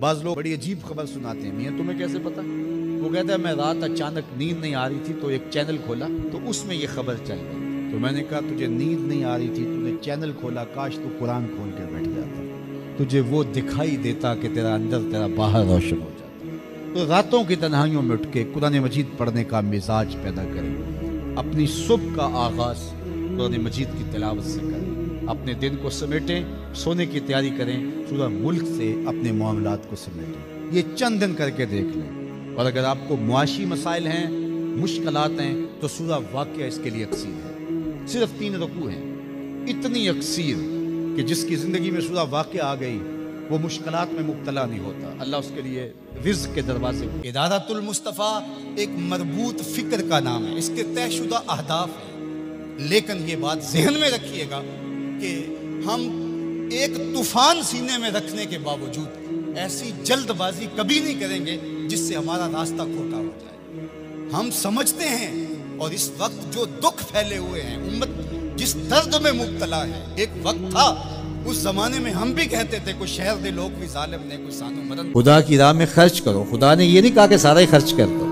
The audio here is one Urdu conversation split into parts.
بعض لوگ بڑی عجیب خبر سناتے ہیں، میاں تمہیں کیسے پتا؟ وہ کہتا ہے میں رات اچانک نیند نہیں آ رہی تھی تو ایک چینل کھولا تو اس میں یہ خبر چل گئی، تو میں نے کہا تجھے نیند نہیں آ رہی تھی، تو نے چینل کھولا، کاش تو قرآن کھول کے بیٹھ جاتا، تجھے وہ دکھائی دیتا کہ تیرا اندر تیرا باہر روشن ہو جاتا۔ تو راتوں کی تنہائیوں میں اٹھ کے قرآن مجید پڑھنے کا مزاج پیدا کریں، اپنی صبح کا آغاز قرآن مجید کی تلاوت سے کریں، اپنے دن کو سمیٹیں، سونے کی تیاری کریں، سورہ ملک سے اپنے معاملات کو سمیٹیں۔ یہ چند دن کر کے دیکھ لیں، اور اگر آپ کو معاشی مسائل ہیں، مشکلات ہیں، تو سورہ واقعہ اس کے لیے یکسیر ہے۔ صرف 3 رکوع ہیں، اتنی یکسیر کہ جس کی زندگی میں سورہ واقعہ آ گئی وہ مشکلات میں مبتلا نہیں ہوتا، اللہ اس کے لیے رزق کے دروازے۔ ادارۃ المصطفیٰ ایک مربوط فکر کا نام ہے، اس کے طے شدہ اہداف ہیں، لیکن یہ بات ذہن میں رکھیے گا کہ ہم ایک طوفان سینے میں رکھنے کے باوجود ایسی جلد بازی کبھی نہیں کریں گے جس سے ہمارا راستہ کھوٹا ہو جائے۔ ہم سمجھتے ہیں، اور اس وقت جو دکھ پھیلے ہوئے ہیں، امت جس درد میں مبتلا ہے، ایک وقت تھا اس زمانے میں ہم بھی کہتے تھے کوئی شہر دے لوگ بھی ظالم نے، کوئی سانو مدن۔ خدا کی راہ میں خرچ کرو، خدا نے یہ نہیں کہا کہ سارا ہی خرچ کر دو،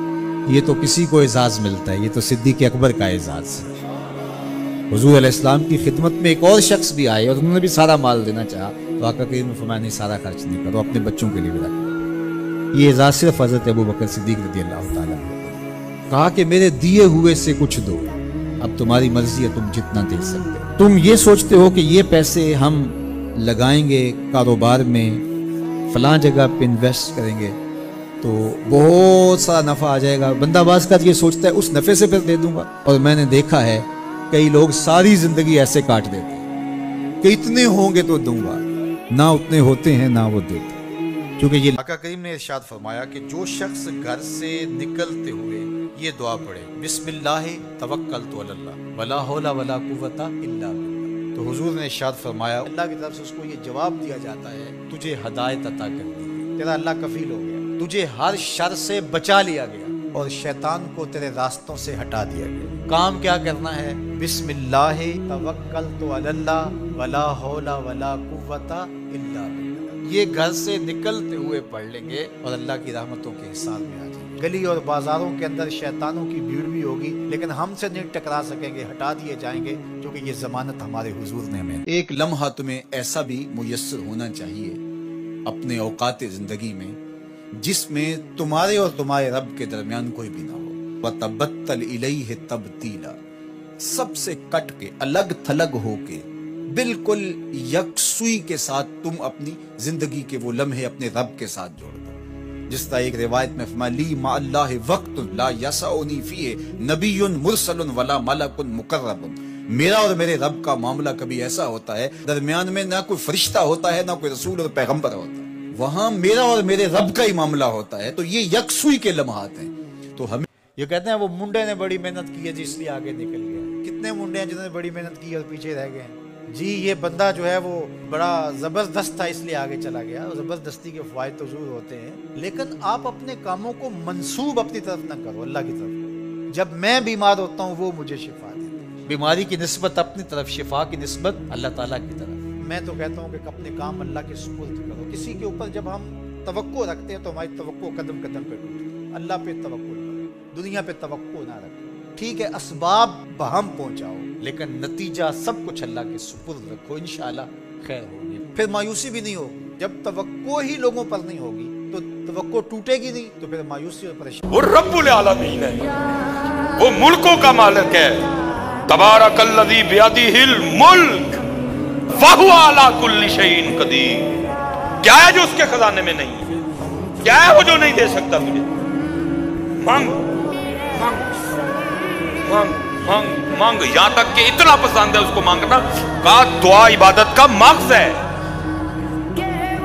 یہ تو کسی کو اعزاز ملتا ہے، یہ تو صدیق اکبر کا اعزاز ہے۔ حضور علیہ السلام کی خدمت میں ایک اور شخص بھی آئے اور انہوں نے بھی سارا مال دینا چاہا، تو آقا کریم نے فرمایا نہیں، سارا خرچ نہیں کرو، اپنے بچوں کے لیے بھی رکھو۔ یہ اعزاز صرف حضرت ابوبکر صدیق رضی اللہ تعالیٰ عنہ۔ کہا کہ میرے دیے ہوئے سے کچھ دو، اب تمہاری مرضی ہے، تم جتنا دے سکتے ہو۔ تم یہ سوچتے ہو کہ یہ پیسے ہم لگائیں گے کاروبار میں، فلاں جگہ پہ انویسٹ کریں گے تو بہت سارا نفع آ جائے گا، بندہ باز کا یہ سوچتا ہے اس نفع سے پھر دے دوں گا۔ اور میں نے دیکھا ہے کئی لوگ ساری زندگی ایسے کاٹ دیتے ہیں کہ اتنے ہوں گے تو دوں گا، نہ اتنے ہوتے ہیں نہ وہ دیتے، کیونکہ یہ آقا کریم نے ارشاد فرمایا کہ جو شخص گھر سے نکلتے ہوئے یہ دعا پڑھے، بسم اللہ توکلت علی اللہ ولا حول ولا قوت الا باللہ، تو حضور نے ارشاد فرمایا اللہ کی طرف سے اس کو یہ جواب دیا جاتا ہے تجھے ہدایت عطا کر دی، تیرا اللہ کفیل ہو گیا، تجھے ہر شر سے بچا لیا گیا اور شیطان کو تیرے راستوں سے ہٹا دیا گیا۔ کام کیا کرنا ہے؟ بسم اللہ توکلت علی اللہ ولا حول ولا قوت الا باللہ، یہ گھر سے نکلتے ہوئے پڑھ لیں گے اور اللہ کی رحمتوں کے حصار میں آ جائیں گے۔ گلی اور بازاروں کے اندر شیطانوں کی بھیڑ بھی ہوگی، لیکن ہم سے نہیں ٹکرا سکیں گے، ہٹا دیے جائیں گے، کیونکہ یہ ضمانت ہمارے حضور نے ہمیں۔ ایک لمحہ تمہیں ایسا بھی میسر ہونا چاہیے اپنے اوقات زندگی میں جس میں تمہارے اور تمہارے رب کے درمیان کوئی بھی نہ ہو۔ وَتَبَتَّلْ إِلَيْهِ تَبْتِيلًا، سب سے کٹ کے، الگ تھلگ ہو کے، بالکل یکسوئی کے ساتھ تم اپنی زندگی کے وہ لمحے اپنے رب کے ساتھ جوڑ دو۔ جس طرح ایک روایت میں فرمایا لی مع اللہ وقت لا یسعنی فیہ نبی مرسل ولا ملک مقرب، میرا اور میرے رب کا معاملہ کبھی ایسا ہوتا ہے درمیان میں نہ کوئی فرشتہ ہوتا ہے نہ کوئی رسول اور پیغمبر ہوتا ہے، وہاں میرا اور میرے رب کا ہی معاملہ ہوتا ہے، تو یہ یکسوئی کے لمحات ہیں۔ تو ہمیں یہ کہتے ہیں وہ منڈے نے بڑی محنت کی ہے جی اس لیے آگے نکل گیا، کتنے منڈے ہیں جنہوں نے بڑی محنت کی اور پیچھے رہ گئے ہیں جی، یہ بندہ جو ہے وہ بڑا زبردست تھا اس لیے آگے چلا گیا، اور زبردستی کے فوائد تو ضرور ہوتے ہیں، لیکن آپ اپنے کاموں کو منسوب اپنی طرف نہ کرو اللہ کی طرف۔ جب میں بیمار ہوتا ہوں وہ مجھے شفا دیتا ہے، بیماری کی نسبت اپنی طرف، شفا کی نسبت اللہ تعالیٰ کی طرف۔ میں تو کہتا ہوں کہ اپنے کام اللہ کے سپرد کرو، کسی کے اوپر جب ہم توقع رکھتے ہیں تو ہماری توقع قدم قدم پہ ٹوٹتی، اللہ پہ توقع کرو، دنیا پہ توقع نہ رکھو۔ ٹھیک ہے اسباب بہم پہنچاؤ، لیکن نتیجہ سب کچھ اللہ کے سپرد رکھو، انشاءاللہ خیر ہوگی۔ پھر مایوسی بھی نہیں ہوگی، جب توقع ہی لوگوں پر نہیں ہوگی تو توقع ٹوٹے گی نہیں، تو پھر مایوسی اور پریشانی۔ وہ رب العالمین ہے، وہ ملکوں کا مالک ہے، تبارک الذی بیدہ الملک وہو علی کل شیء قدیر۔ کیا ہے جو اس کے خزانے میں نہیں ہے؟ کیا ہے وہ جو نہیں دے سکتا تجھے؟ مانگ مانگ مانگ مانگ مانگ، یہاں تک کہ اتنا پسند ہے اس کو مانگنا کہا دعا عبادت کا مغز ہے۔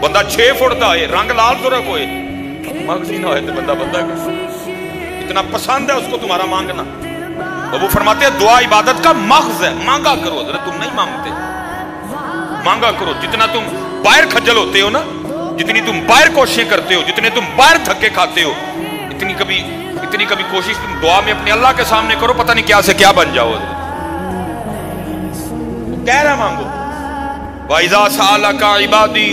بندہ 6 فٹ دا ہے، رنگ لال سرخ ہوئے، مغز ہی نہ ہوئے تو بندہ اتنا پسند ہے اس کو تمہارا مانگنا۔ اور وہ فرماتے ہیں دعا عبادت کا مغز ہے، مانگا کرو، ذرا تم نہیں مانگتے، مانگا کرو۔ جتنا تم باہر کھجل ہوتے ہو نا، جتنی تم باہر کوششیں کرتے ہو، جتنے تم باہر دھکے کھاتے ہو، اتنی کبھی کوشش تم دعا میں اپنے اللہ کے سامنے کرو، پتہ نہیں کیا سے کیا بن جاؤ۔ کہہ رہا مانگو، وَإِذَا سَأَلَكَ عِبَادِي